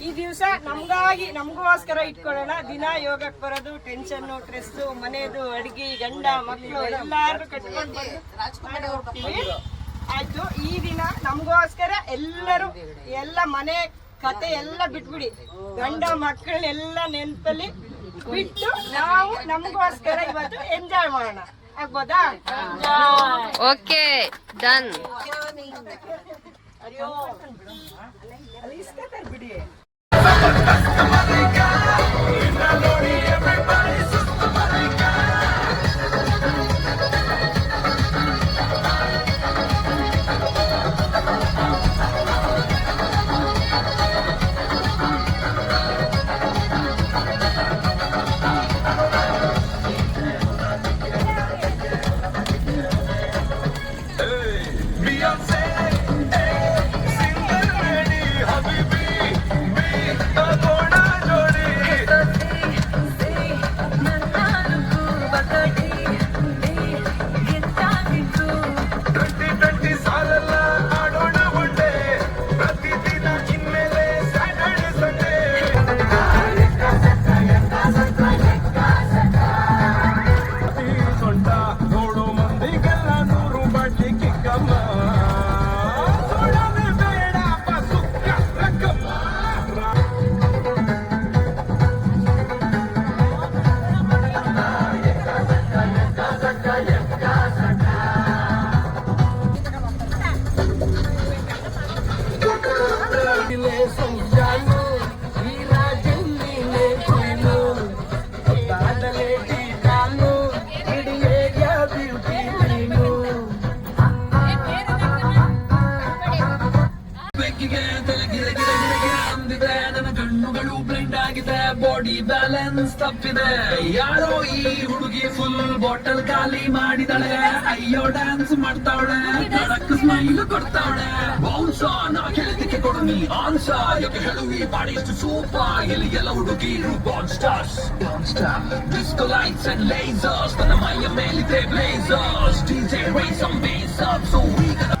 ಈ ದಿವಸ ನಮಗೋಸ್ಕರ ಇಟ್ಕೊಳ್ಳೋಣ. ದಿನ ಯೋಗಕ್ಕೆ ಬರೋದು, ಟೆನ್ಷನ್, ಸ್ಟ್ರೆಸ್, ಮನೆದು ಅಡಿಗೆ, ಗಂಡ ಮಕ್ಕಳು ಎಲ್ಲಾರು ಕಟ್ಕೊಂಡು ಬಂದು ಹೋಗ್ತೀವಿ. ಆಯ್ತು, ಈ ದಿನ ನಮಗೋಸ್ಕರ ಎಲ್ಲರೂ ಎಲ್ಲ ಮನೆ ಕತೆ ಎಲ್ಲ ಬಿಟ್ಬಿಡಿ, ಗಂಡ ಮಕ್ಕಳನ್ನೆಲ್ಲ ನೆನಪಲ್ಲಿ ಬಿಟ್ಟು ನಾವು ನಮಗೋಸ್ಕರ ಇವತ್ತು ಎಂಜಾಯ್ ಮಾಡೋಣ. ಆಗ್ಬೋದಾ? Okay, done. ಬಿಡಿ. ಬಾಡಿ ಬ್ಯಾಲೆನ್ಸ್ ತಪ್ಪಿದೆ, ಯಾರೋ ಈ ಹುಡುಗಿ ಫುಲ್ ಬಾಟಲ್ ಖಾಲಿ ಮಾಡಿದಳೆ. ಅಯ್ಯೋ ಡ್ಯಾನ್ಸ್ ಮಾಡ್ತಾವಳೆ, ಕಡಕ್ ಸ್ಮೈಲ್ ಕೊಡ್ತಾವಳೆ. ಬೌನ್ಸ ನಾ ಕೇಳಿದಕ್ಕೆ ಕೊಡು ನೀ ಆನ್ಸ, ಯಾಕೆ ಹೇಳುವಿ ಬಾಡಿ ಇಷ್ಟು ಸೂಪರ್. ಇಲ್ಲಿ ಎಲ್ಲ ಹುಡುಗಿರು ಬಾನ್ stars, disco lights and lasers, ತನ್ನ ಮೈಯ ಮೇಲಿದೆ blazers. DJ raise some bass up, so we gonna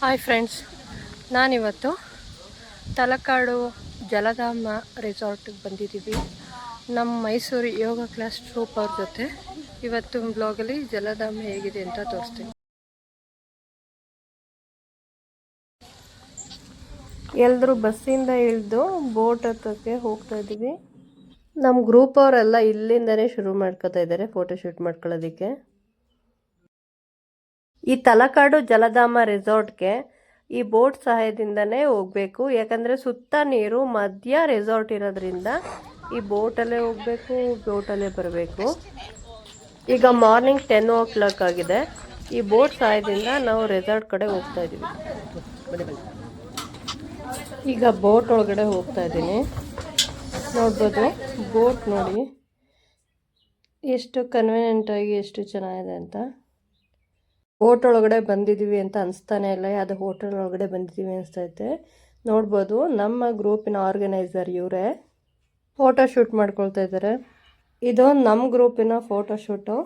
hi friends, ನಾನಿವತ್ತು ತಲಕಾಡು ಜಲಧಾಮ ರೆಸಾರ್ಟಿಗೆ ಬಂದಿದ್ದೀವಿ. ನಮ್ಮ ಮೈಸೂರು ಯೋಗ ಕ್ಲಾಸ್ ಟ್ರೂಪ್ ಅವ್ರ ಜೊತೆ ಇವತ್ತು ಬ್ಲಾಗಲ್ಲಿ ಜಲಧಾಮ ಹೇಗಿದೆ ಅಂತ ತೋರಿಸ್ತೀನಿ. ಎಲ್ಲರೂ ಬಸ್ಸಿಂದ ಇಳಿದು ಬೋಟ್ ಹತ್ತಕ್ಕೆ ಹೋಗ್ತಾ ಇದ್ದೀವಿ. ನಮ್ಮ ಗ್ರೂಪ್ ಅವರೆಲ್ಲ ಇಲ್ಲಿಂದನೇ ಶುರು ಮಾಡ್ಕೋತಾ ಇದ್ದಾರೆ ಫೋಟೋಶೂಟ್ ಮಾಡ್ಕೊಳ್ಳೋದಕ್ಕೆ. ಈ ತಲಕಾಡು ಜಲಧಾಮ ರೆಸಾರ್ಟ್ಗೆ ಈ ಬೋಟ್ ಸಹಾಯದಿಂದನೇ ಹೋಗಬೇಕು, ಯಾಕಂದರೆ ಸುತ್ತ ನೀರು, ಮಧ್ಯ ರೆಸಾರ್ಟ್ ಇರೋದ್ರಿಂದ ಈ ಬೋಟಲ್ಲೇ ಹೋಗಬೇಕು, ಬೋಟಲ್ಲೇ ಬರಬೇಕು. ಈಗ ಮಾರ್ನಿಂಗ್ 10 ಆಗಿದೆ. ಈ ಬೋಟ್ ಸಹಾಯದಿಂದ ನಾವು ರೆಸಾರ್ಟ್ ಕಡೆ ಹೋಗ್ತಾ ಇದ್ದೀವಿ. ಈಗ ಬೋಟ್ ಒಳಗಡೆ ಹೋಗ್ತಾ ಇದ್ದೀನಿ. ನೋಡ್ಬೋದು, ಬೋಟ್ ನೋಡಿ ಎಷ್ಟು ಕನ್ವೀನಿಯೆಂಟಾಗಿ ಎಷ್ಟು ಚೆನ್ನಾಗಿದೆ ಅಂತ. ಬೋಟ್ ಒಳಗಡೆ ಬಂದಿದ್ದೀವಿ ಅಂತ ಅನಿಸ್ತಾನೆ ಇಲ್ಲ, ಯಾವುದೋ ಹೋಟೆಲ್ ಒಳಗಡೆ ಬಂದಿದ್ದೀವಿ ಅನಿಸ್ತೈತೆ. ನೋಡ್ಬೋದು, ನಮ್ಮ ಗ್ರೂಪಿನ ಆರ್ಗನೈಸರ್ ಇವರೇ ಫೋಟೋ ಶೂಟ್ ಮಾಡ್ಕೊಳ್ತಾ ಇದ್ದಾರೆ. ಇದು ನಮ್ಮ ಗ್ರೂಪಿನ ಫೋಟೋಶೂಟು.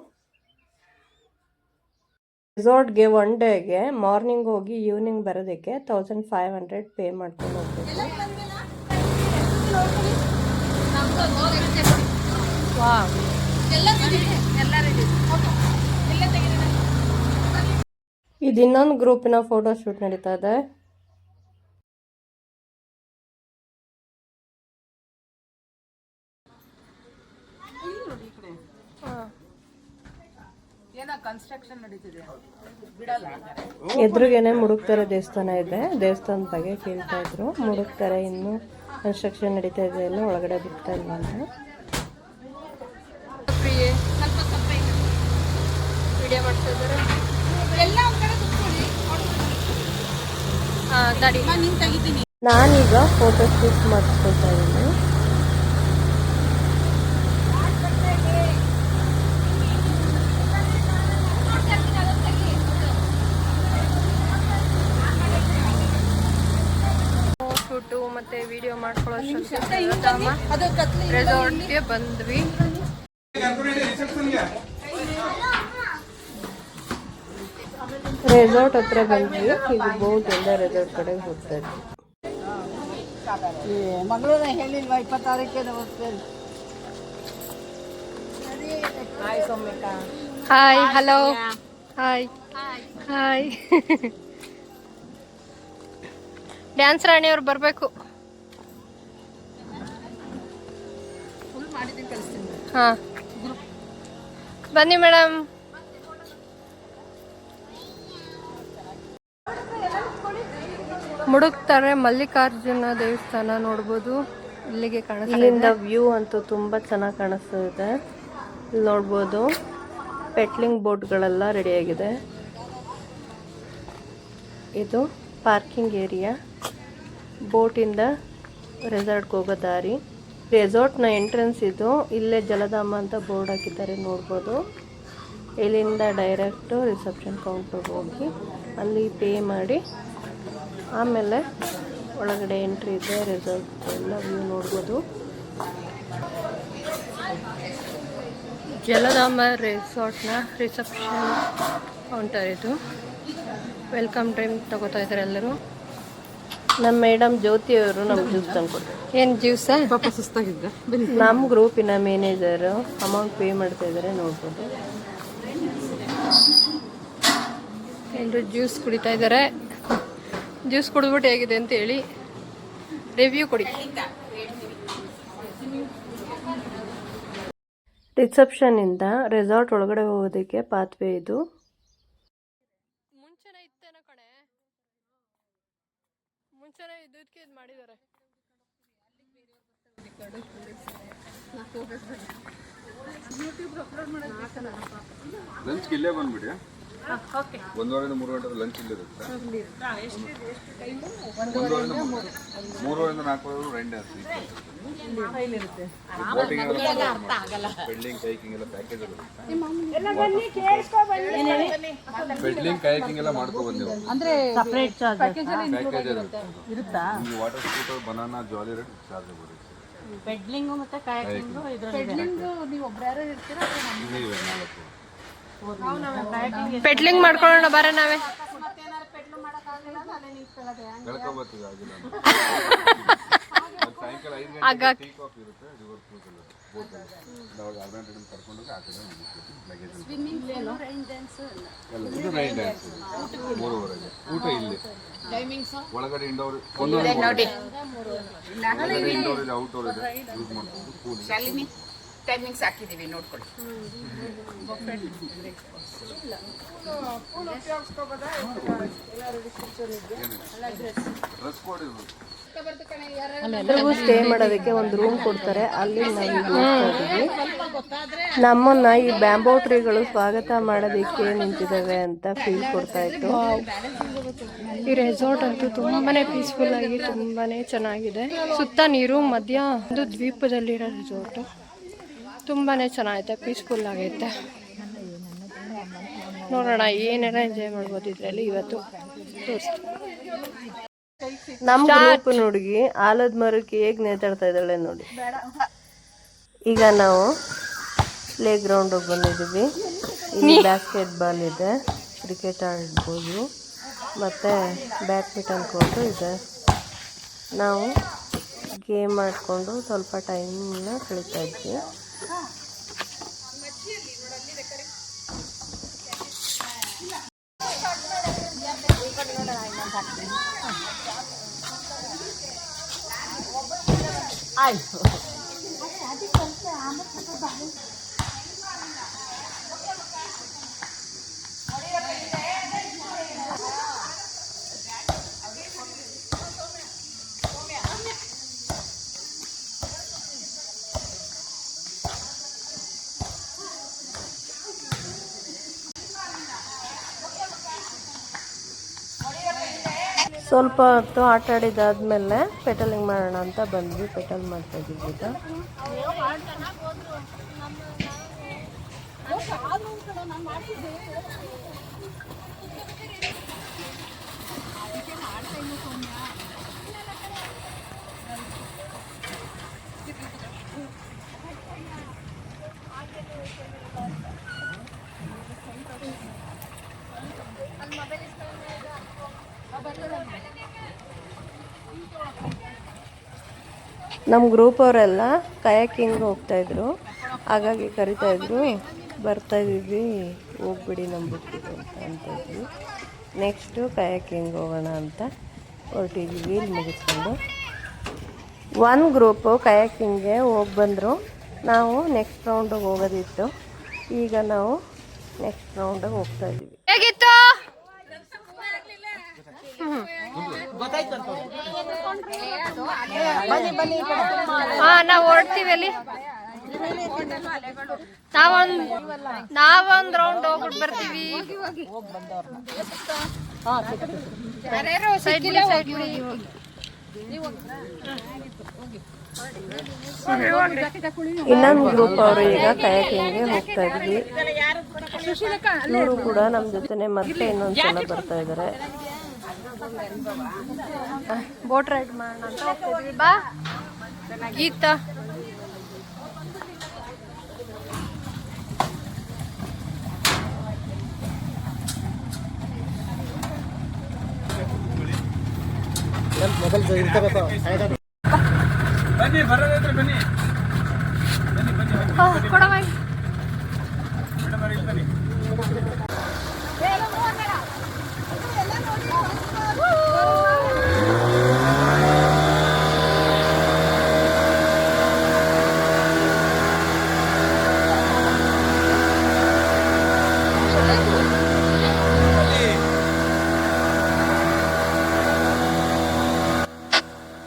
ರೆಸಾರ್ಟ್ಗೆ 1 ಡೇಗೆ ಮಾರ್ನಿಂಗ್ ಹೋಗಿ ಈವ್ನಿಂಗ್ ಬರೋದಕ್ಕೆ 1500 ಪೇ ಮಾಡ್ಕೊಂಡು ಹೋಗ್ಬೇಕು. ಇದು ಇನ್ನೊಂದು ಗ್ರೂಪಿನ ಫೋಟೋ ಶೂಟ್ ನಡೀತಾ ಇದೆ. ಎದುರುಗೇನೆ ಮುಡುಕ್ತಾರೆ ದೇವಸ್ಥಾನ ಇದೆ. ದೇವಸ್ಥಾನದ ಬಗ್ಗೆ ಕೇಳ್ತಾ ಇದ್ರು. ಮುಡುಕ್ತಾರೆ, ಇನ್ನು ಕನ್ಸ್ಟ್ರಕ್ಷನ್ ನಡೀತಾ ಇದೆ, ಎಲ್ಲ ಒಳಗಡೆ ಬಿಡ್ತಾ ಇಲ್ಲ ಅಂತ. ವಿಡಿಯೋ ಮಾಡ್ತಾ ಇದ್ದಾರೆ. ನಾನೀಗ ಫೋಟೋ ಶೂಟ್ ಮಾಡಿಸ್ಕೊಳ್ತಾ ಇದ್ದೀನಿ. ಶೂಟ್ ಲೈಟು ಮತ್ತು ವಿಡಿಯೋ ಮಾಡ್ಕೊಳ್ಳೋ ರೆಸಾರ್ಟ್ಗೆ ಬಂದ್ವಿ. ರೆಸಾರ್ಟ್ ಹತ್ರ ಬಂದ್ವಿ. ಈಗ ಬೋಟಿಂದ ರೆಸಾರ್ಟ್ ಕಡೆಗೆ ಹೋಗ್ತಾ ಇದ್ವಿ. ಮಂಗಳೂರು ಹೇಳಿಲ್ವಾ 26ಕ್ಕೆ ಹೋಗ್ತೇವೆ. ಹಾಯ್ ಸೌಮ್ಯಕ್ಕ. Hi, hello, hi hi. Dance ರಾಣಿಯವ್ರು ಬರಬೇಕು. ಹಾಂ ಬನ್ನಿ ಮೇಡಮ್. ಮುಡುಕ್ತಾರೆ ಮಲ್ಲಿಕಾರ್ಜುನ ದೇವಸ್ಥಾನ ನೋಡ್ಬೋದು. ಇಲ್ಲಿಗೆ ಇಲ್ಲಿಂದ ವ್ಯೂ ಅಂತೂ ತುಂಬ ಚೆನ್ನಾಗಿ ಕಾಣಿಸ್ತಿದೆ. ಇಲ್ಲಿ ನೋಡ್ಬೋದು ಪೆಟ್ಲಿಂಗ್ ಬೋಟ್ಗಳೆಲ್ಲ ರೆಡಿಯಾಗಿದೆ. ಇದು ಪಾರ್ಕಿಂಗ್ ಏರಿಯಾ. ಬೋಟಿಂದ ರೆಸಾರ್ಟ್ಗೆ ಹೋಗೋ ದಾರಿ. ರೆಸಾರ್ಟ್ನ ಎಂಟ್ರೆನ್ಸ್ ಇದು. ಇಲ್ಲೇ ಜಲಧಾಮ ಅಂತ ಬೋರ್ಡ್ ಹಾಕಿದ್ದಾರೆ ನೋಡ್ಬೋದು. ಇಲ್ಲಿಂದ ಡೈರೆಕ್ಟು ರಿಸೆಪ್ಷನ್ ಕೌಂಟರ್ಗೆ ಹೋಗಿ ಅಲ್ಲಿ ಪೇ ಮಾಡಿ ಆಮೇಲೆ ಒಳಗಡೆ ಎಂಟ್ರಿ ಇದೆ. ರೆಸಾರ್ಟ್ ಎಲ್ಲ ವ್ಯೂ ನೋಡ್ಬೋದು. ಜಲಧಾಮ ರೆಸಾರ್ಟ್ನ ರಿಸೆಪ್ಷನ್ ಕೌಂಟರ್ ಇದು. ವೆಲ್ಕಮ್ ಡ್ರಿಂಕ್ ತಗೋತಾ ಇದ್ದಾರೆ ಎಲ್ಲರೂ. ನಮ್ಮ ಮೇಡಮ್ ಜ್ಯೋತಿ ಅವರು ನಮ್ಗೆ ಜ್ಯೂಸ್ ತಂದ್ಕೊಡ್ತಾರೆ. ಏನು ಜ್ಯೂಸ? ಪಾಪ ಸುಸ್ತಾಗಿದ್ದ. ನಮ್ಮ ಗ್ರೂಪಿನ ಮ್ಯಾನೇಜರು ಅಮೌಂಟ್ ಪೇ ಮಾಡ್ತಾ ಇದ್ದಾರೆ ನೋಡ್ಬೋದು. ಎಲ್ಲರೂ ಜ್ಯೂಸ್ ಕುಡಿತಾ ಇದ್ದಾರೆ. ಜ್ಯೂಸ್ ಕುಡಿದ್ಬಿಟ್ಟು ಹೇಗಿದೆ ಅಂತ ಹೇಳಿ ರಿವ್ಯೂ ಕೊಡಿ. ರಿಸೆಪ್ಷನ್ನಿಂದ ರೆಸಾರ್ಟ್ ಒಳಗಡೆ ಹೋಗೋದಕ್ಕೆ ಪಾತ್ವೇ ಇದು. ಮುಂಚೆನೇ ಇತ್ತೇನೋ ಕಣೆ, ಮುಂಚೆನೇ ಇದಕ್ಕೆ ಇದು ಮಾಡಿದ್ದಾರೆ. ಲಂಚ್ ಇಲ್ಲೇ ಬಂದ್ಬಿಡಿ. 1:30 3 ಗಂಟೆ ಲಂಚ್ ಇಲ್ಲೇ ಇರುತ್ತೆ. 1:30 3 4 ರೈನ್ ಡ್ಯಾನ್ಸ್ ಪೆಡ್ಲಿಂಗ್ ಕೈಕಿಂಗ್ ಎಲ್ಲ ಪ್ಯಾಕೇಜ್ ಇರುತ್ತೆ. ಪೆಡ್ಲಿಂಗ್ ಕೈಕಿಂಗ್ ಎಲ್ಲ ಮಾಡ್ಕೊ ಬಂದಿರೋ ಅಂದ್ರೆ ಸಪರೇಟ್ ಚಾರ್ಜ್ ಪ್ಯಾಕೇಜ್ ಇರುತ್ತಾ? ನಿಮಗೆ ವಾಟರ್ ಸ್ಕೂಟರ್ ಬನಾನಾ ಜಾಲಿ ರೇಟ್ ಚಾರ್ಜ್ ಬರುತ್ತೆ. ಪೆಡ್ಲಿಂಗ್ ಮತ್ತೆ ಕಾಯಾಕಿಂಗ್ ಪೆಡ್ಲಿಂಗ್ ನೀವು ಒಬ್ರು ಯಾರು ಇರ್ತೀರಾ? ಪೆಡ್ಲಿಂಗ್ ಮಾಡ್ಕೊಳ್ಳೋಣ ಬಾರ ನಾವೇ. ಸಾಯಂಕಾಲ 5 ಗಂಟೆಗೆ ಟೀ ಕಾಫಿ ಇರುತ್ತೆ. ರಿವರ್ ಕ್ರೂಸ್ ಎಲ್ಲ ಬೋಟ್ ಅವಾಗ ಅರ್ಧಗಂಟೆ ಕರ್ಕೊಂಡು ಆ ಕಡೆ ಲಗೇಜ್ ಸ್ವಿಮ್ಮಿಂಗ್ ಎಲ್ಲ ರೈನ್ ಡ್ಯಾನ್ಸ್ ಎಲ್ಲ ಇದು ರೈನ್ ಡ್ಯಾನ್ಸ್ 3:30ಗೆ ಊಟ ಇಲ್ಲಿ ಟೈಮಿಂಗ್ಸ್ ಒಳಗಡೆ ಇಂಡೋರ್ ನೋಡಿ ಇಂಡೋರ್ ಇದೆ ಔಟ್ಡೋರ್ ಇದೆ ಯೂಸ್ ಮಾಡ್ಕೊಂಡು ಕೂಲ್ ಶಾಲಿನಿ ಟೈಮಿಂಗ್ಸ್ ಹಾಕಿದೀವಿ ನೋಡ್ಕೊಳ್ಳಿ. ಡ್ರೆಸ್ ಕೋಡ್ ಇರ್ಬೇಕು. ಸ್ಟೇ ಮಾಡೋದಕ್ಕೆ ಒಂದು ರೂಮ್ ಕೊಡ್ತಾರೆ. ಅಲ್ಲಿ ನಾವು ನಮ್ಮನ್ನ ಈ ಬ್ಯಾಂಬೋ ಟ್ರೀಗಳು ಸ್ವಾಗತ ಮಾಡೋದಕ್ಕೆ ನಿಂತಿದ್ದಾವೆ ಅಂತ ಫೀಲ್ ಕೊಡ್ತಾ ಇತ್ತು. ಈ ರೆಸಾರ್ಟ್ ಅಂತೂ ತುಂಬಾನೇ ಪೀಸ್ಫುಲ್ ಆಗಿ ತುಂಬಾನೇ ಚೆನ್ನಾಗಿದೆ. ಸುತ್ತ ನೀರು, ಮಧ್ಯ ಒಂದು ದ್ವೀಪದಲ್ಲಿರೋ ರೆಸಾರ್ಟ್ ತುಂಬಾನೇ ಚೆನ್ನಾಗೈತೆ, ಪೀಸ್ಫುಲ್ ಆಗೈತೆ. ನೋಡೋಣ ಏನೆಲ್ಲ ಎಂಜಾಯ್ ಮಾಡ್ಬೋದು ಇದರಲ್ಲಿ ಇವತ್ತು ತೋರಿಸ್ತೀವಿ. ನಮ್ಮ ಗ್ರೂಪ್ ಹುಡುಗಿ ಆಲದ ಮರಕ್ಕೆ ಹೇಗೆ ನೇತಾಡ್ತಾ ಇದ್ದಾಳೆ ನೋಡಿ. ಈಗ ನಾವು ಪ್ಲೇ ಗ್ರೌಂಡಿಗೆ ಬಂದಿದ್ದೀವಿ. ಇಲ್ಲಿ ಬ್ಯಾಸ್ಕೆಟ್ ಬಾಲ್ ಇದೆ, ಕ್ರಿಕೆಟ್ ಆಡ್ಬೋದು, ಮತ್ತು ಬ್ಯಾಡ್ಮಿಂಟನ್ ಕೋರ್ಟು ಇದೆ. ನಾವು ಗೇಮ್ ಆಡಿಕೊಂಡು ಸ್ವಲ್ಪ ಟೈಮನ್ನ ಕಳೀತಾ ಇದ್ವಿ. ಆಯ್ತು ಸ್ವಲ್ಪ ಹೊತ್ತು ಆಟ ಆಡಿದಾದ್ಮೇಲೆ ಪೆಟಲಿಂಗ್ ಮಾಡೋಣ ಅಂತ ಬಂದ್ವಿ. ಪೆಟಲ್ ಮಾಡ್ತಾ ಇದ್ದೀವಿ ಈಗ. ನಮ್ಮ ಗ್ರೂಪ್ ಅವರೆಲ್ಲ ಕಯಾಕಿಂಗ್ ಹೋಗ್ತಾಯಿದ್ರು, ಹಾಗಾಗಿ ಕರಿತಾಯಿದ್ರು, ಬರ್ತಾಯಿದ್ವಿ, ಹೋಗ್ಬಿಡಿ ನಮ್ಮ ಬಿಟ್ಟಿದ್ದು ಅಂತ ಇದ್ವಿ. ನೆಕ್ಸ್ಟು ಕಯಾಕಿಂಗ್ ಹೋಗೋಣ ಅಂತ ಹೊರಟಿದ್ವಿ. ಇಲ್ಲಿ ಮುಗಿಸ್ಕೊಂಡು ಒಂದು ಗ್ರೂಪು ಕಯಾಕಿಂಗ್ಗೆ ಹೋಗಿ ಬಂದರು. ನಾವು ನೆಕ್ಸ್ಟ್ ರೌಂಡಿಗೆ ಹೋಗೋದಿತ್ತು. ಈಗ ನಾವು ನೆಕ್ಸ್ಟ್ ರೌಂಡಿಗೆ ಹೋಗ್ತಾಯಿದ್ದೀವಿ. ಹೇಗಿತ್ತು? ನಾವು ಹೊರಡ್ತೀವಿ. ಅಲ್ಲಿ ನಾವೊಂದು ರೌಂಡ್ ಹೋಗ್ಬಿಟ್ಟು ಬರ್ತೀವಿ. ಇನ್ನೊಂದು ಗ್ರೂಪ್ ಅವರು ಈಗ ಕಯಾಕಿಂಗ್ಗೆ ಹೋಗ್ತಾ ಇದ್ವಿ. ಇವರು ಕೂಡ ನಮ್ಮ ಜೊತೆನೆ ಮತ್ತೆ ಇನ್ನೊಂದ್ಸಲ ಬರ್ತಾ ಇದ್ದಾರೆ. ಬೋಟ್ ರೈಡ್ ಮಾಡೋಣ ಅಂತ ಹೋಗ್ತಿದ್ವಿ. ಬಾ ಗೀತಾ. ಬನ್ನಿ, ಬರೋದಾದ್ರೆ ಬನ್ನಿ. ಕೊಡವ. ಬನ್ನಿ.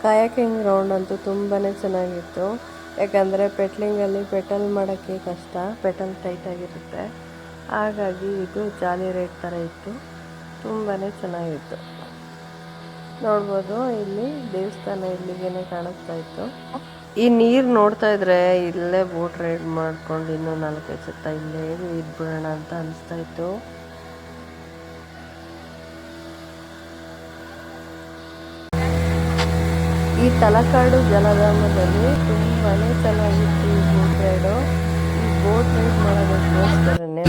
ಕಯಾಕಿಂಗ್ ರೌಂಡ್ ಅಂತೂ ತುಂಬಾ ಚೆನ್ನಾಗಿತ್ತು. ಯಾಕಂದರೆ ಪೆಟ್ಲಿಂಗಲ್ಲಿ ಪೆಟಲ್ ಮಾಡೋಕ್ಕೆ ಕಷ್ಟ, ಪೆಟಲ್ ಟೈಟಾಗಿರುತ್ತೆ. ಹಾಗಾಗಿ ಇದು ಜಾಲಿ ರೈಡ್ ಥರ ಇತ್ತು, ತುಂಬಾ ಚೆನ್ನಾಗಿತ್ತು. ನೋಡ್ಬೋದು, ಇಲ್ಲಿ ದೇವಸ್ಥಾನ ಇಲ್ಲಿಗೇನೆ ಕಾಣಿಸ್ತಾ ಇತ್ತು. ಈ ನೀರು ನೋಡ್ತಾ ಇದ್ರೆ ಇಲ್ಲೇ ಬೋಟ್ ರೈಡ್ ಮಾಡ್ಕೊಂಡು ಇನ್ನೂ 4-5 ಸತ್ತ ಇಲ್ಲೇ ಇದ್ಬಿಡೋಣ ಅಂತ ಅನಿಸ್ತಾ ಇತ್ತು. ಈ ತಲಕಾಡು ಜಲಧಾಮದಲ್ಲಿ ತುಂಬಾ ಚೆನ್ನಾಗಿತ್ತು ಈ ಬೋಟ್ ರೈಡು. ಈ ಬೋಟ್ ರೈಡ್ ಮಾಡೋದಕ್ಕೋಸ್ಕರನೇ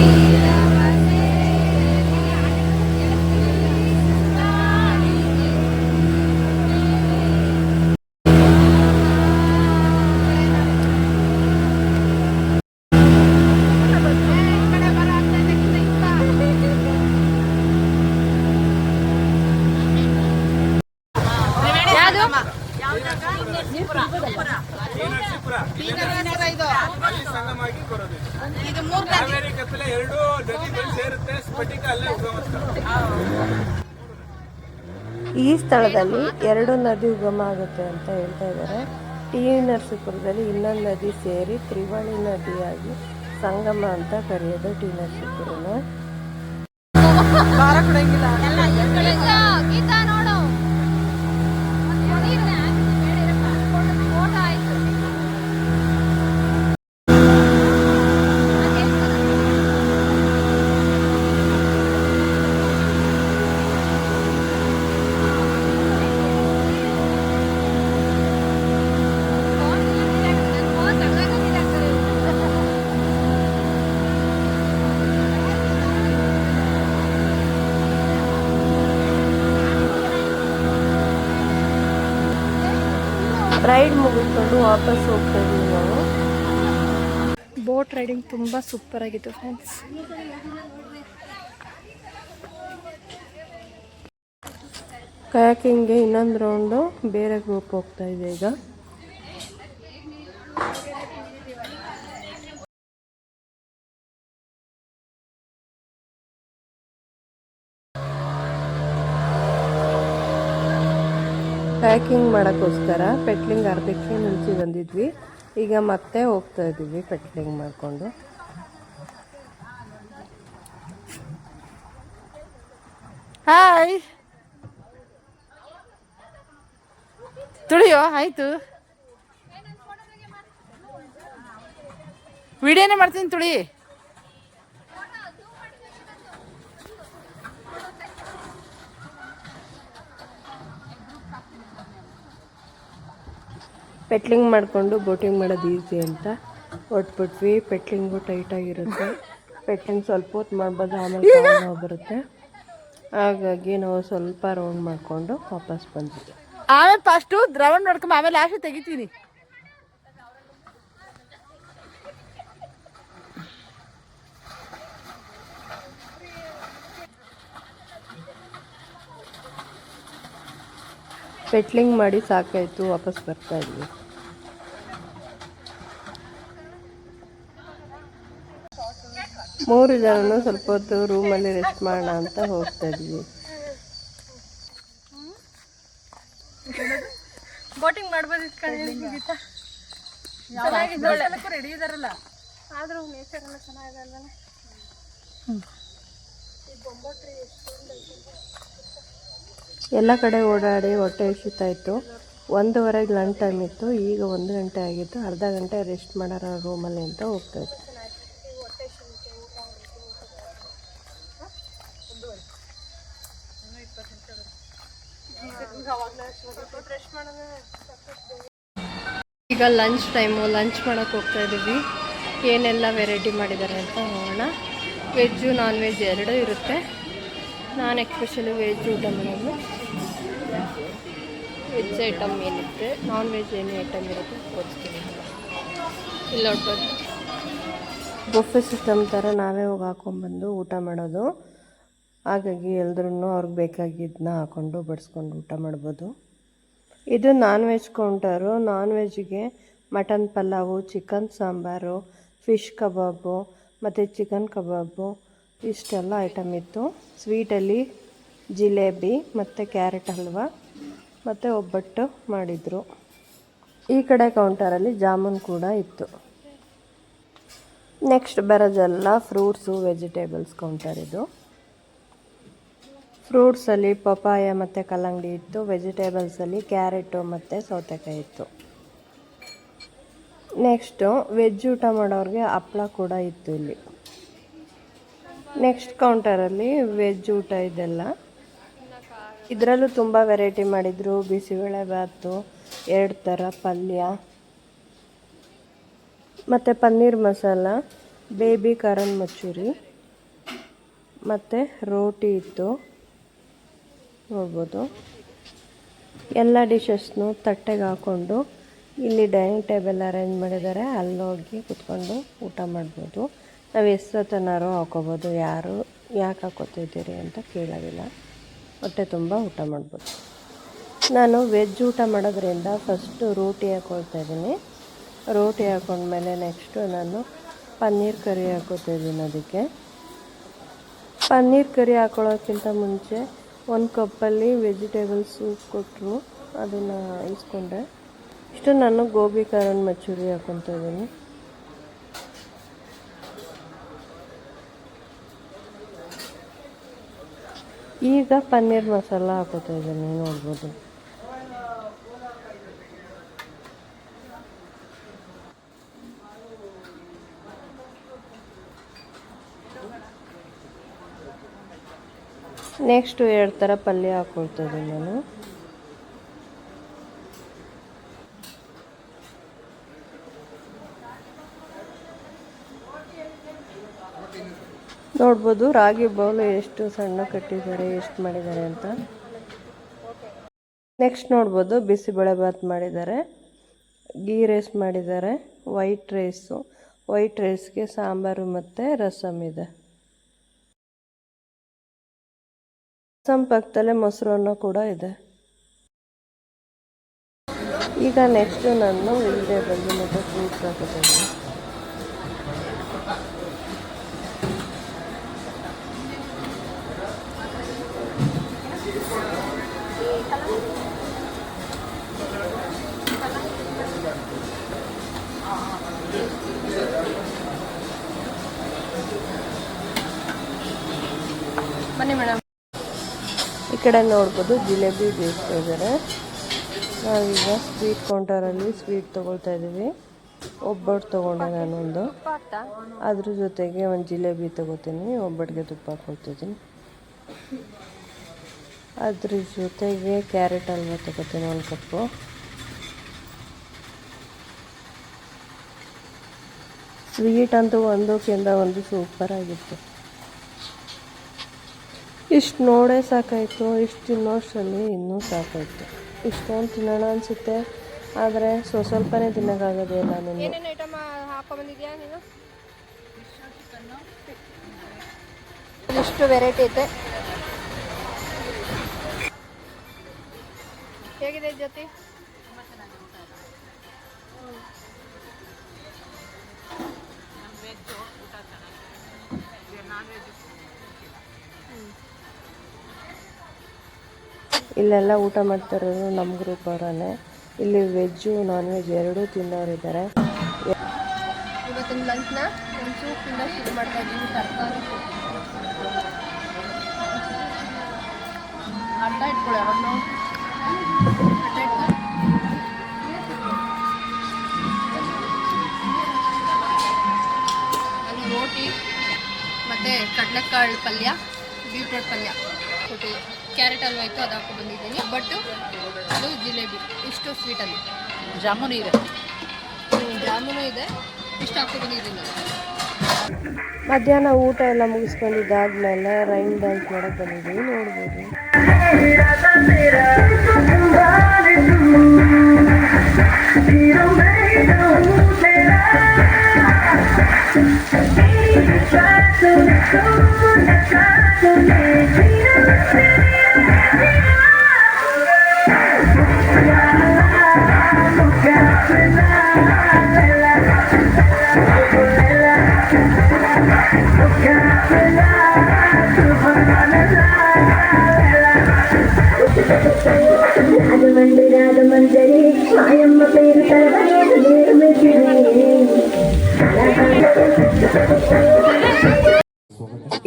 ಸಂಗಮಾಗಿ ಬರೋದು. ಕಾವೇರಿ ಕಪಿಲೆ ಎರಡು ನದಿ ಸೇರುತ್ತೆ. ಸ್ಫಟಿಕ ಅಲ್ಲೇ ಈ ಸ್ಥಳದಲ್ಲಿ 2 ನದಿ ಉಗಮ ಆಗುತ್ತೆ ಅಂತ ಹೇಳ್ತಾ ಇದ್ದಾರೆ. ಟಿ ನರಸೀಪುರದಲ್ಲಿ ಇನ್ನೊಂದು ನದಿ ಸೇರಿ ತ್ರಿವಳಿ ನದಿಯಾಗಿ ಸಂಗಮ ಅಂತ ಕರೆಯೋದು ಟಿ ನರಸೀಪುರನ. ಗೀತಾ ನೋಡು. ರೈಡ್ ಮುಗಿಸ್ಕೊಂಡು ವಾಪಸ್ ಹೋಗ್ತಾ ಇದ್ದೀವಿ ನಾವು. ಬೋಟ್ ರೈಡಿಂಗ್ ತುಂಬ ಸೂಪರ್ ಆಗಿತ್ತು ಫ್ರೆಂಡ್ಸ್. ಕಯಾಕಿಂಗ್ಗೆ ಇನ್ನೊಂದು ರೌಂಡು ಬೇರೆ ಗ್ರೂಪ್ ಹೋಗ್ತಾ ಇದೆ ಈಗ. ಕಯಾಕಿಂಗ್ ಮಾಡೋಕ್ಕೋಸ್ಕರ ಪೆಟ್ಲಿಂಗ್ ಅರ್ಧಕ್ಕೆ ನಿಲ್ಸಿ ಬಂದಿದ್ವಿ. ಈಗ ಮತ್ತೆ ಹೋಗ್ತಾ ಇದ್ದೀವಿ ಪೆಟ್ಲಿಂಗ್ ಮಾಡಿಕೊಂಡು. ಹಾಯ್ ತುಳಿಯೋ ಆಯ್ತು, ವಿಡಿಯೋನೇ ಮಾಡ್ತೀನಿ ತುಳಿ. ಪೆಟ್ಲಿಂಗ್ ಮಾಡಿಕೊಂಡು ಬೋಟಿಂಗ್ ಮಾಡೋದು ಈಸಿ ಅಂತ ಹೊಟ್ಬಿಟ್ವಿ. ಪೆಟ್ಲಿಂಗು ಟೈಟಾಗಿರುತ್ತೆ. ಪೆಟ್ಲಿಂಗ್ ಸ್ವಲ್ಪ ಹೊತ್ತು ಮಾಡ್ಬೋದು, ಆಮೇಲೆ ಬರುತ್ತೆ. ಹಾಗಾಗಿ ನಾವು ಸ್ವಲ್ಪ ರೌಂಡ್ ಮಾಡಿಕೊಂಡು ವಾಪಸ್ ಬಂದ್ವಿ. ಆಮೇಲೆ ಫಸ್ಟು ರೌಂಡ್ ನೋಡ್ಕೊಂಬ ಆಮೇಲೆ ಲಾಸ್ಟ್ ತೆಗಿತೀನಿ. ಪೆಟ್ಲಿಂಗ್ ಮಾಡಿ ಸಾಕಾಯಿತು, ವಾಪಸ್ ಬರ್ತಾ ಇದ್ವಿ. ಮೂರು ಜನನು ಸ್ವಲ್ಪ ಹೊತ್ತು ರೂಮಲ್ಲಿ ರೆಸ್ಟ್ ಮಾಡೋಣ ಅಂತ ಹೋಗ್ತಾ ಇದ್ವಿ. ಬೋಟಿಂಗ್ ಮಾಡ್ಬೋದಿತ್ತು ರೆಡಿ ಇದಾರಲ್ಲ, ಆದ್ರೂ ನೇಚರ್ ಎಲ್ಲ ಚೆನ್ನಾಗಿದೆ ಅಲ್ವೇ. ಎಲ್ಲ ಕಡೆ ಓಡಾಡಿ ಹೊಟ್ಟೆ ಹಸಿತಾ ಇತ್ತು. 1:15 ಲಂಚ್ ಟೈಮ್ ಇತ್ತು. ಈಗ 1 ಗಂಟೆ ಆಗಿತ್ತು. ಅರ್ಧ ಗಂಟೆ ರೆಸ್ಟ್ ಮಾಡೋಣ ರೂಮಲ್ಲಿ ಅಂತ ಹೋಗ್ತಾ ಇತ್ತು. ಈಗ ಲಂಚ್ ಟೈಮು, ಲಂಚ್ ಮಾಡೋಕ್ಕೆ ಹೋಗ್ತಾ ಇದ್ದೀವಿ. ಏನೆಲ್ಲ ವೆರೈಟಿ ಮಾಡಿದ್ದಾರೆ ಅಂತ ನೋಡೋಣ. ವೆಜ್ಜು ನಾನ್ ವೆಜ್ ಎರಡೂ ಇರುತ್ತೆ. ನಾನು ಎಕ್ಸ್ಪೆಷಲಿ ವೆಜ್ ಊಟ ಮಾಡೋದು. ವೆಜ್ ಐಟಮ್ ಏನಿರುತ್ತೆ, ನಾನ್ ವೆಜ್ ಏನು ಐಟಮ್ ಇರುತ್ತೆ ತೋರಿಸ್ತೀನಿ. ಇಲ್ಲಿ ನೋಡ್ಬೋದು, ಬುಫೆ ಸಿಸ್ಟಮ್ ಥರ ನಾವೇ ಹೋಗಿ ಹಾಕ್ಕೊಂಡ್ಬಂದು ಊಟ ಮಾಡೋದು. ಹಾಗಾಗಿ ಎಲ್ದ್ರೂ ಅವ್ರಿಗೆ ಬೇಕಾಗಿದ್ದನ್ನ ಹಾಕ್ಕೊಂಡು ಬಡಿಸ್ಕೊಂಡು ಊಟ ಮಾಡ್ಬೋದು. ಇದು ನಾನ್ ವೆಜ್ ಕೌಂಟರು. ನಾನ್ ವೆಜ್ಗೆ mutton pulao, chicken sambar, fish kebab ಮತ್ತು ಚಿಕನ್ ಕಬಾಬು ಇಷ್ಟೆಲ್ಲ ಐಟಮ್ ಇತ್ತು. ಸ್ವೀಟಲ್ಲಿ ಜಿಲೇಬಿ ಮತ್ತು ಕ್ಯಾರೆಟ್ ಹಲ್ವ ಮತ್ತು ಒಬ್ಬಟ್ಟು ಮಾಡಿದರು. ಈ ಕಡೆ ಕೌಂಟರಲ್ಲಿ ಜಾಮೂನ್ ಕೂಡ ಇತ್ತು. ನೆಕ್ಸ್ಟ್ ಬರೋದೆಲ್ಲ ಫ್ರೂಟ್ಸು, ವೆಜಿಟೇಬಲ್ಸ್ ಕೌಂಟರ್ ಇದು. ಫ್ರೂಟ್ಸಲ್ಲಿ ಪಪಾಯ ಮತ್ತು ಕಲ್ಲಂಗಡಿ ಇತ್ತು. ವೆಜಿಟೇಬಲ್ಸಲ್ಲಿ ಕ್ಯಾರೆಟು ಮತ್ತು ಸೌತೆಕಾಯಿ ಇತ್ತು. ನೆಕ್ಸ್ಟು ವೆಜ್ ಊಟ ಮಾಡೋರಿಗೆ ಹಪ್ಪಳ ಕೂಡ ಇತ್ತು ಇಲ್ಲಿ. ನೆಕ್ಸ್ಟ್ ಕೌಂಟರಲ್ಲಿ ವೆಜ್ ಊಟ ಇದೆಲ್ಲ. ಇದರಲ್ಲೂ ತುಂಬ ವೆರೈಟಿ ಮಾಡಿದರು. ಬಿಸಿಬೇಳೆ ಬಾತು, 2 ಥರ ಪಲ್ಯ ಮತ್ತು ಪನ್ನೀರ್ ಮಸಾಲ, ಬೇಬಿ ಕಾರ್ನ್ ಮಚೂರಿ ಮತ್ತು ರೋಟಿ ಇತ್ತು. ನೋಡ್ಬೋದು, ಎಲ್ಲ ಡಿಶಸ್ನು ತಟ್ಟೆಗೆ ಹಾಕ್ಕೊಂಡು ಇಲ್ಲಿ ಡೈನಿಂಗ್ ಟೇಬಲ್ ಅರೇಂಜ್ ಮಾಡಿದ್ದಾರೆ. ಅಲ್ಲಿ ಹೋಗಿ ಕುತ್ಕೊಂಡು ಊಟ ಮಾಡ್ಬೋದು. ನಾವು ಎಷ್ಟೊತ್ತನಾರು ಹಾಕೋಬೋದು. ಯಾರು ಯಾಕೆ ಹಾಕೋತಿದ್ದೀರಿ ಅಂತ ಕೇಳೋದಿಲ್ಲ. ಹೊಟ್ಟೆ ತುಂಬ ಊಟ ಮಾಡ್ಬೋದು. ನಾನು ವೆಜ್ ಊಟ ಮಾಡೋದ್ರಿಂದ ಫಸ್ಟು ರೋಟಿ ಹಾಕ್ಕೊಳ್ತಾ ಇದ್ದೀನಿ. ರೋಟಿ ಹಾಕ್ಕೊಂಡ್ಮೇಲೆ ನೆಕ್ಸ್ಟು ನಾನು ಪನ್ನೀರ್ ಕರಿ ಹಾಕೋತಿದ್ದೀನಿ. ಅದಕ್ಕೆ ಪನ್ನೀರ್ ಕರಿ ಹಾಕೊಳ್ಳೋಕ್ಕಿಂತ ಮುಂಚೆ 1 ಕಪ್ಪಲ್ಲಿ ವೆಜಿಟೇಬಲ್ ಸೂಪ್ ಕೊಟ್ಟರು, ಅದನ್ನು ಇಸ್ಕೊಂಡೆ. ಇಷ್ಟು ನಾನು ಗೋಬಿ ಕಾರ್ನ್ ಮಚೂರಿ ಹಾಕ್ಕೊತಾ ಇದ್ದೀನಿ. ಈಗ ಪನ್ನೀರ್ ಮಸಾಲ ಹಾಕೋತಾ ಇದ್ದೀನಿ. ನೋಡ್ಬೋದು, ನೆಕ್ಸ್ಟು 2 ಥರ ಪಲ್ಯ ಹಾಕ್ಕೊಳ್ತಾ ಇದ್ದೀನಿ ನಾನು. ನೋಡ್ಬೋದು ರಾಗಿ ಬೌಲು ಎಷ್ಟು ಸಣ್ಣ ಕಟ್ಟಿದ್ದಾರೆ, ಎಷ್ಟು ಮಾಡಿದ್ದಾರೆ ಅಂತ. ನೆಕ್ಸ್ಟ್ ನೋಡ್ಬೋದು ಬಿಸಿಬೇಳೆ ಬಾತ್ ಮಾಡಿದ್ದಾರೆ, ಗೀ ರೈಸ್ ಮಾಡಿದ್ದಾರೆ, ವೈಟ್ ರೈಸು. ವೈಟ್ ರೈಸ್ಗೆ ಸಾಂಬಾರು ಮತ್ತು ರಸಮ್ ಇದೆ. ರಸಮ್ ಪಕ್ಕದಲ್ಲೇ ಮೊಸರನ್ನ ಕೂಡ ಇದೆ. ಈಗ ನೆಕ್ಸ್ಟು ನಾನು ವೆಜಿಟೇಬಲ್ ಮತ್ತು ಫ್ರೂಟ್ಸ್ ಹಾಕೋತೀನಿ. ಬನ್ನಿ ಮೇಡಮ್. ಈ ಕಡೆ ನೋಡ್ಬೋದು ಜಿಲೇಬಿ ಬೇಯಿಸ್ತಾ ಇದ್ದಾರೆ. ನಾವೀಗ ಸ್ವೀಟ್ ಕೌಂಟರಲ್ಲಿ ಸ್ವೀಟ್ ತೊಗೊಳ್ತಾ ಇದ್ದೀವಿ. ಒಬ್ಬಟ್ಟು ತೊಗೊಂಡೆ ನಾನೊಂದು, ಅದ್ರ ಜೊತೆಗೆ ಒಂದು ಜಿಲೇಬಿ ತೊಗೋತೀನಿ. ಒಬ್ಬಟ್ಟಿಗೆ ತುಪ್ಪ ಹಾಕ್ಕೊಳ್ತಿದ್ದೀನಿ. ಅದ್ರ ಜೊತೆಗೆ ಕ್ಯಾರೆಟ್ ಹಲ್ವ ತೊಗೋತೀನಿ 1 ಕಪ್ಪು. ಸ್ವೀಟ್ ಅಂತೂ ಒಂದಕ್ಕಿಂತ ಒಂದು ಸೂಪರಾಗಿತ್ತು. ಇಷ್ಟು ನೋಡೇ ಸಾಕಾಯಿತು, ಇಷ್ಟು ತಿನ್ನೋಷ್ಟರಲ್ಲಿ ಇನ್ನೂ ಸಾಕಾಯಿತು. ಇಷ್ಟೊಂದು ತಿನ್ನೋಣ ಅನಿಸುತ್ತೆ, ಆದರೆ ಸ್ವಲ್ಪನೇ ತಿನ್ನೋಕ್ಕಾಗೋದೇ ಇಲ್ಲ. ನಾನು ಏನೇನು ಐಟಮ್ ಹಾಕೊಂಬಂದಿದ್ಯಾ ನೀನು? ಇಷ್ಟು ವೆರೈಟಿ ಐತೆ. ಹೇಗಿದೆ ಜೊತೆ? ಇಲ್ಲೆಲ್ಲ ಊಟ ಮಾಡ್ತಾರೋರು ನಮ್ಮ ಗ್ರೂಪ್ ಅವರೇ. ಇಲ್ಲಿ ವೆಜ್ಜು ನಾನ್ ವೆಜ್ ಎರಡೂ ತಿನ್ನೋರಿದ್ದಾರೆ. ಇವತ್ತಿನ ಲಂಚ್ನ ಒಂದು ಸೂಪಿಂದ ಶುರು ಮಾಡ್ತಾ ಇದ್ದೀನಿ. ತರಕಾರಿ ಅಡ್ಡ ಇಟ್ಕೊಳ್ಳಿ ಅವನು ಅಲ್ಲಿ ರೋಟಿ ಮತ್ತು ಕಡಲೆಕಾಳು ಪಲ್ಯ, ಬೀಟ್ರೋಟ್ ಪಲ್ಯ ಕೊಟ್ಟಿದೆ. ಕ್ಯಾರೆಟ್ ಹಲ್ವ ಇತ್ತು, ಅದು ಹಾಕೊ ಬಂದಿದ್ದೀನಿ. ಬಟ್ಟು ಅದು ಜಿಲೇಬಿ, ಇಷ್ಟು ಸ್ವೀಟಲ್ಲಿ ಜಾಮೂನು ಇದೆ. ಜಾಮೂನು ಇದೆ, ಇಷ್ಟು ಹಾಕೊ ಬಂದಿದ್ದೀನಿ. ಮಧ್ಯಾಹ್ನ ಊಟ ಎಲ್ಲ ಮುಗಿಸ್ಕೊಂಡಿದ್ದಾದ್ಮೇಲೆ ರೈನ್ ಡ್ಯಾನ್ಸ್ ಮಾಡೋಕ್ಕೆ ಬಂದಿದ್ದೀವಿ, ನೋಡ್ಬೋದು.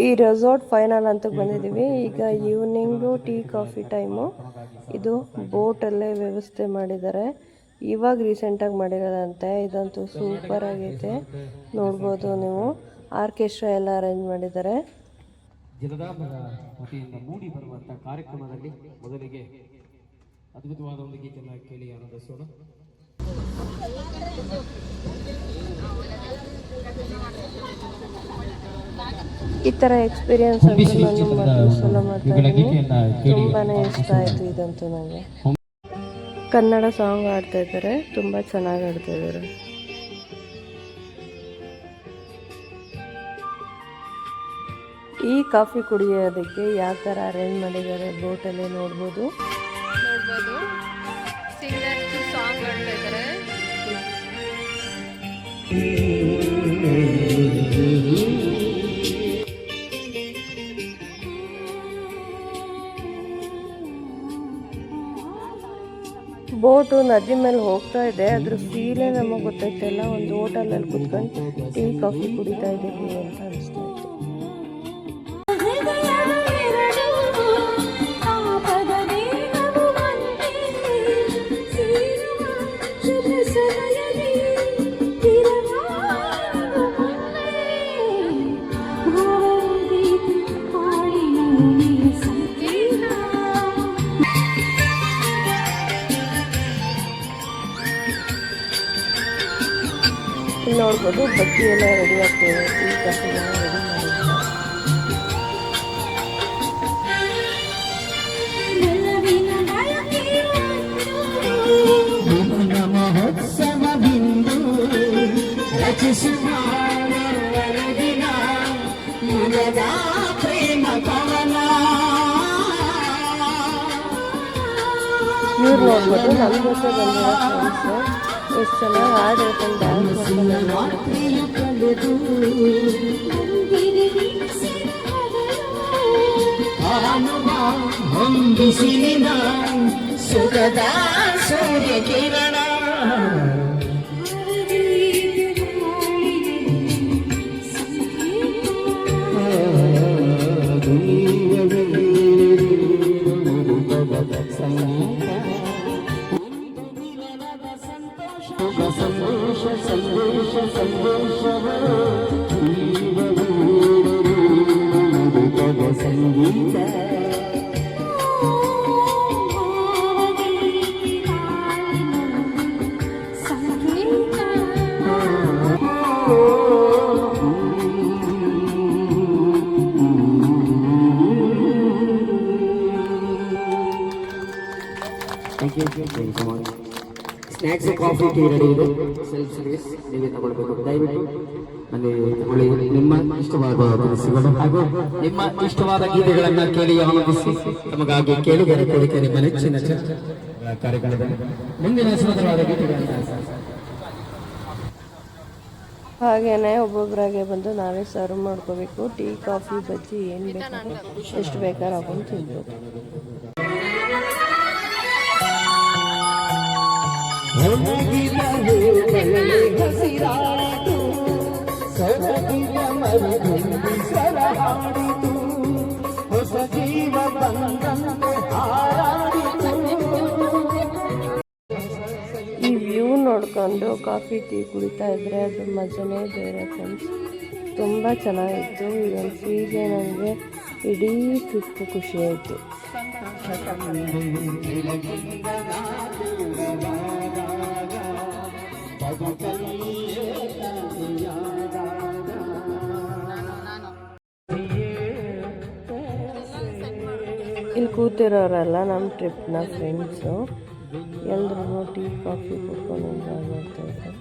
ಈ ರೆಸಾರ್ಟ್ ಫೈನಲ್ ಅಂತ ಬಂದಿದ್ದೀವಿ. ಈಗ ಈವ್ನಿಂಗು ಟೀ ಕಾಫಿ ಟೈಮು. ಇದು ಬೋಟಲ್ಲೇ ವ್ಯವಸ್ಥೆ ಮಾಡಿದ್ದಾರೆ, ಇವಾಗ ರೀಸೆಂಟಾಗಿ ಮಾಡಿರೋದಂತೆ. ಇದಂತೂ ಸೂಪರ್ ಆಗೈತೆ, ನೋಡ್ಬೋದು ನೀವು. ಆರ್ಕೆಸ್ಟ್ರಾ ಎಲ್ಲ ಅರೇಂಜ್ ಮಾಡಿದ್ದಾರೆ. ಜಲಧಾಮದ ವತಿಯಿಂದ ಮೂಡಿ ಬರುವಂಥ ಕಾರ್ಯಕ್ರಮದಲ್ಲಿ ಮೊದಲಿಗೆ ಅದ್ಭುತವಾದ ಒಂದು ಗೀತೆಯನ್ನು ಕೇಳಿ ಆನಂದಿಸೋಣ. ಈ ಥರ ಎಕ್ಸ್ಪೀರಿಯನ್ಸ್ ಅಂತೂ ನಾನು ಮೊದಲು ಸಲ ಮಾಡ್ತಾ ಇದ್ದೀನಿ. ತುಂಬಾ ಇಷ್ಟ ಆಯಿತು ಇದಂತೂ ನನಗೆ. ಕನ್ನಡ ಸಾಂಗ್ ಆಡ್ತಾ ಇದ್ದಾರೆ, ತುಂಬ ಚೆನ್ನಾಗಿ ಆಡ್ತಾ ಇದ್ದಾರೆ. ಈ ಕಾಫಿ ಕುಡಿಯೋದಕ್ಕೆ ಯಾವ ಥರ ಅರೇಂಜ್ ಮಾಡಿದ್ದಾರೆ ಬೋಟಲ್ಲಿ ನೋಡ್ಬೋದು. ಸಿಂಗರ್ ಸಾಂಗ್ ಆಡ್ತಾ ಇದ್ದಾರೆ. ಬೋಟು ನದಿ ಮೇಲೆ ಹೋಗ್ತಾ ಇದೆ, ಅದ್ರ ಫೀಲೇ ನಮಗೆ ಗೊತ್ತಾಯ್ತಿಲ್ಲ. ಒಂದು ಹೋಟೆಲಲ್ಲಿ ಕುತ್ಕೊಂಡು ಟೀ ಕಾಫಿ ಕುಡಿತಾ ಇದ್ದೀವಿ ಅಂತ ಅನಿಸ್ತಾ ಇತ್ತು. ನೋಡ್ಬೋದು ಬಜ್ಜಿ ಎಲ್ಲ ರೆಡಿ ಆಗ್ತದೆ, ಟೀ ಕಾಫಿ ಎಲ್ಲ ರೆಡಿ ಇವ್ರು ನೋಡ್ಬೋದು ನಮ್ಮ ಜೊತೆ ಬಂದಿರೋ ಫ್ರೆಂಡ್ಸು ಎಷ್ಟು ಚೆನ್ನಾಗಿ ಹಾಡು ಹೇಳ್ಕೊಂಡು dance thank you so much. Snacks coffee tea ready ಇದೆ, ಸೆಲ್ಫ್ ಸರ್ವಿಸ್ ನೀವೇ ತಗೊಳ್ಬೇಕು. ದಯವಿಟ್ಟು ಅಲ್ಲಿ ತಗೊಳ್ಳಿ. ನಿಮ್ಮ ಇಷ್ಟವಾದ ತಿನಿಸುಗಳು ಹಾಗೂ ನಿಮ್ಮ ಇಷ್ಟವಾದ ಗೀತೆಗಳನ್ನು ಕೇಳಿ ಆನಂದಿಸಿ. ನಮಗಾಗಿ ಕೇಳಿದರೆ ಕೋರಿಕೆ ನಿಮ್ಮ ನೆಚ್ಚಿನ ಕಾರ್ಯಕ್ರಮದಲ್ಲಿ ಮುಂದಿನ ಸುಂದರವಾದ ಗೀತೆಗಳನ್ನು ಹಾಗೇನೆ ಒಬ್ಬೊಬ್ಬರಾಗೆ ಬಂದು ನಾವೇ ಸರ್ವ್ ಮಾಡ್ಕೋಬೇಕು. ಟೀ, ಕಾಫಿ, ಬಜ್ಜಿ ಏನು ಬೇಕಾದ್ರೂ ಎಷ್ಟು ಬೇಕಾದ್ರೂ ಹಾಕೊಂಡು ತಿನ್ಬೋದು. ಈ ವ್ಯೂ ನೋಡ್ಕೊಂಡು ಕಾಫಿ ಟೀ ಕುಡಿತಾ ಇದ್ರೆ ಅದು ಮಜಾನೇ ಬೇರೆ ಫ್ರೆಂಡ್ಸ್. ತುಂಬ ಚೆನ್ನಾಗಿತ್ತು. ಇದೊಂದು ಫೀಗೆ ನನಗೆ ಇಡೀ ಟ್ರಿಪ್ ಖುಷಿ ಆಯಿತು. ಇಲ್ಲಿ ಕೂತಿರೋರೆಲ್ಲ ನಮ್ಮ ಟ್ರಿಪ್ನ ಫ್ರೆಂಡ್ಸು. ಎಲ್ಲರೂ ಟೀ ಕಾಫಿ ಕುಡ್ಕೊಂಡು ಎಂಜಾಯ್ ಮಾಡ್ತಾಯಿದ್ರು.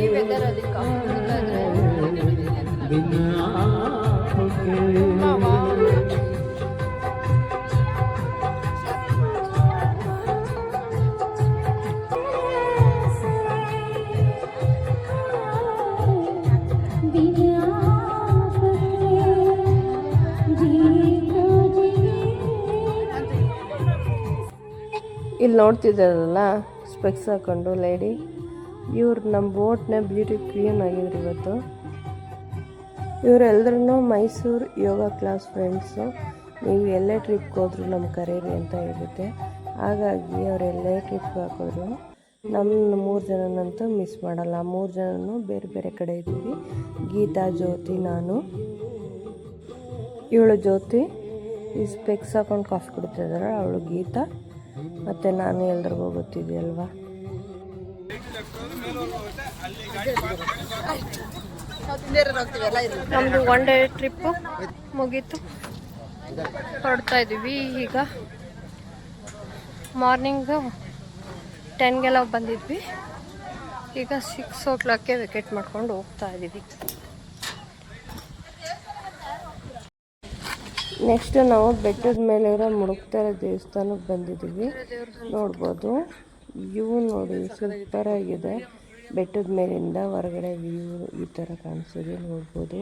ಈ ವೆದರ್ ಅದಕ್ಕೆ ಇಲ್ಲಿ ನೋಡ್ತಿದ್ದಾರಲ್ಲ ಸ್ಪೆಕ್ಸ್ ಹಾಕೊಂಡು ಲೇಡಿ, ಇವ್ರು ನಮ್ಮ ಬೋಟ್ನ ಬ್ಯೂಟಿ ಕ್ವೀನ್ ಆಗಿದ್ರು ಇವತ್ತು. ಇವರೆಲ್ಲರೂ ಮೈಸೂರು ಯೋಗ ಕ್ಲಾಸ್ ಫ್ರೆಂಡ್ಸು. ನೀವು ಎಲ್ಲೇ ಟ್ರಿಪ್ಗೆ ಹೋದ್ರು ನಮ್ಮ ಕರೀರಿ ಅಂತ ಹೇಳುತ್ತೆ. ಹಾಗಾಗಿ ಅವರೆಲ್ಲೇ ಟ್ರಿಪ್ಗೆ ಹಾಕಿದ್ರು ನಮ್ಮ 3 ಜನನಂತೂ ಮಿಸ್ ಮಾಡಲ್ಲ. 3 ಜನನೂ ಬೇರೆ ಬೇರೆ ಕಡೆ ಇದ್ದೀವಿ. ಗೀತಾ, ಜ್ಯೋತಿ, ನಾನು. ಇವಳು ಜ್ಯೋತಿ ಈ ಸ್ಪೆಕ್ಸ್ ಹಾಕೊಂಡು ಕಾಫಿ ಕುಡಿತಿದ್ದಾರೆ, ಅವಳು ಗೀತಾ, ಮತ್ತು ನಾನು ಎಲ್ರಿಗೂ ಗೊತ್ತಿದೆಯಲ್ವಾ. ನಮ್ಮದು 1 ಡೇ ಟ್ರಿಪ್ಪು ಮುಗೀತು. ಹೊರಡ್ತಾ ಇದ್ದೀವಿ ಈಗ. ಮಾರ್ನಿಂಗು 10ಗೆಲ್ಲ ಬಂದಿದ್ವಿ. ಈಗ 6 o'clock ವೆಕೇಟ್ ಮಾಡ್ಕೊಂಡು ಹೋಗ್ತಾ ಇದ್ದೀವಿ. ನೆಕ್ಸ್ಟ್ ನಾವು ಬೆಟ್ಟದ ಮೇಲೆ ಇರೋ ಮುಡುಕ್ತಾರೆ ದೇವಸ್ಥಾನಕ್ಕೆ ಬಂದಿದ್ದೀವಿ. ನೋಡ್ಬೋದು ವ್ಯೂ ನೋಡಿ, ಸೂಪರ್ ಆಗಿದೆ. ಬೆಟ್ಟದ ಮೇಲಿಂದ ಹೊರಗಡೆ ವ್ಯೂ ಈ ಥರ ಕಾಣಿಸಿದೆ, ನೋಡ್ಬೋದು.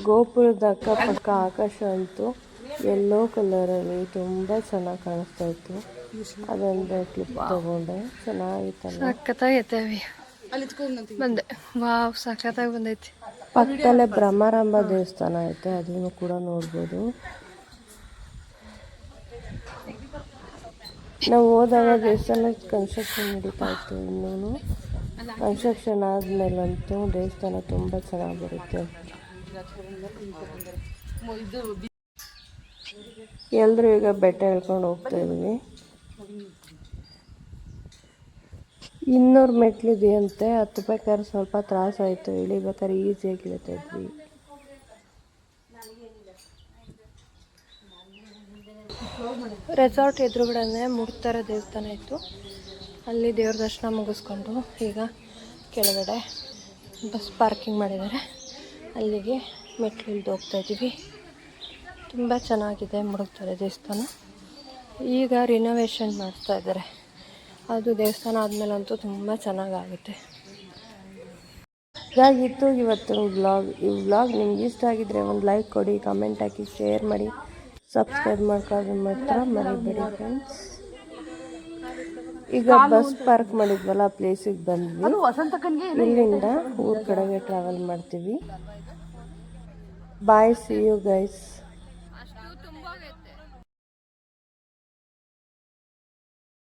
ಗೋಪುರದ ಅಕ್ಕಪಕ್ಕ ಆಕಾಶ ಅಂತೂ ಯೆಲ್ಲೋ ಕಲರಲ್ಲಿ ತುಂಬ ಚೆನ್ನಾಗಿ ಕಾಣಿಸ್ತಾ ಇತ್ತು. ಅದೊಂದು ಕ್ಲಿಪ್ ತಗೊಂಡೆ, ಚೆನ್ನಾಗಿತ್ತಲ್ಲ. ಸಖತ್ತಾಗೈತೆ ಬಂದೆ. ವಾವ್, ಸಖತ್ತಾಗಿ ಬಂದೈತಿ. ಪಕ್ಕದಲ್ಲೇ ಬ್ರಹ್ಮಾರಂಭ ದೇವಸ್ಥಾನ ಐತೆ, ಅದನ್ನು ಕೂಡ ನೋಡ್ಬೋದು. ನಾವು ಹೋದಾಗ ದೇವಸ್ಥಾನ ಕನ್ಸ್ಟ್ರಕ್ಷನ್ ನಡೀತಾ ಇತ್ತು. ಇನ್ನೂ ಕನ್ಸ್ಟ್ರಕ್ಷನ್ ಆದಮೇಲಂತೂ ದೇವಸ್ಥಾನ ತುಂಬ ಚೆನ್ನಾಗಿ ಬರುತ್ತೆ. ಎಲ್ಲರೂ ಈಗ ಬೆಟ್ಟ ಹೇಳ್ಕೊಂಡು ಹೋಗ್ತಾ ಇದ್ವಿ. 200 ಮೆಟ್ಲಿದೆಯಂತೆ. ಹತ್ಬೇಕಾದ್ರೆ ಸ್ವಲ್ಪ ತ್ರಾಸಾಯಿತು, ಇಳಿಬೇಕಾದ್ರೆ ಈಸಿಯಾಗಿ ಇಳಿತಾ ಇದ್ವಿ. ರೆಸಾರ್ಟ್ ಎದುರುಗಡೆ ಮುಡುಕ್ತಾರೆ ದೇವಸ್ಥಾನ ಇತ್ತು. ಅಲ್ಲಿ ದೇವ್ರ ದರ್ಶನ ಮುಗಿಸ್ಕೊಂಡು ಈಗ ಕೆಳಗಡೆ ಬಸ್ ಪಾರ್ಕಿಂಗ್ ಮಾಡಿದ್ದಾರೆ, ಅಲ್ಲಿಗೆ ಮೆಟ್ಲು ಇಳಿದು ಹೋಗ್ತಾ ಇದ್ದೀವಿ. ತುಂಬ ಚೆನ್ನಾಗಿದೆ ಮುಡುಕ್ತಾರೆ ದೇವಸ್ಥಾನ. ಈಗ ರಿನೋವೇಷನ್ ಮಾಡ್ತಾ ಇದ್ದಾರೆ. ಅದು ದೇವಸ್ಥಾನ ಆದಮೇಲಂತೂ ತುಂಬ ಚೆನ್ನಾಗಾಗುತ್ತೆ. ಇದಾಗಿತ್ತು ಇವತ್ತಿನ ವ್ಲಾಗ್. ಈ ವ್ಲಾಗ್ ನಿಮ್ಗೆ ಇಷ್ಟ ಆಗಿದ್ರೆ ಒಂದು ಲೈಕ್ ಕೊಡಿ, ಕಮೆಂಟ್ ಹಾಕಿ, ಶೇರ್ ಮಾಡಿ, ಸಬ್ಸ್ಕ್ರೈಬ್ ಮಾಡ್ಕೊಳ್ಳೋದು ಮಾತ್ರ ಮರಿಬೇಡಿ ಫ್ರೆಂಡ್ಸ್. ಈಗ ಬಸ್ ಪಾರ್ಕ್ ಮಾಡಿದ್ವಲ್ಲ ಆ ಪ್ಲೇಸಿಗೆ ಬಂದ್ವಿ. ಇಲ್ಲಿಂದ ಊರ ಕಡೆಗೆ ಟ್ರಾವೆಲ್ ಮಾಡ್ತೀವಿ. ಬಾಯ್, ಸಿ ಯು ಗೈಸ್.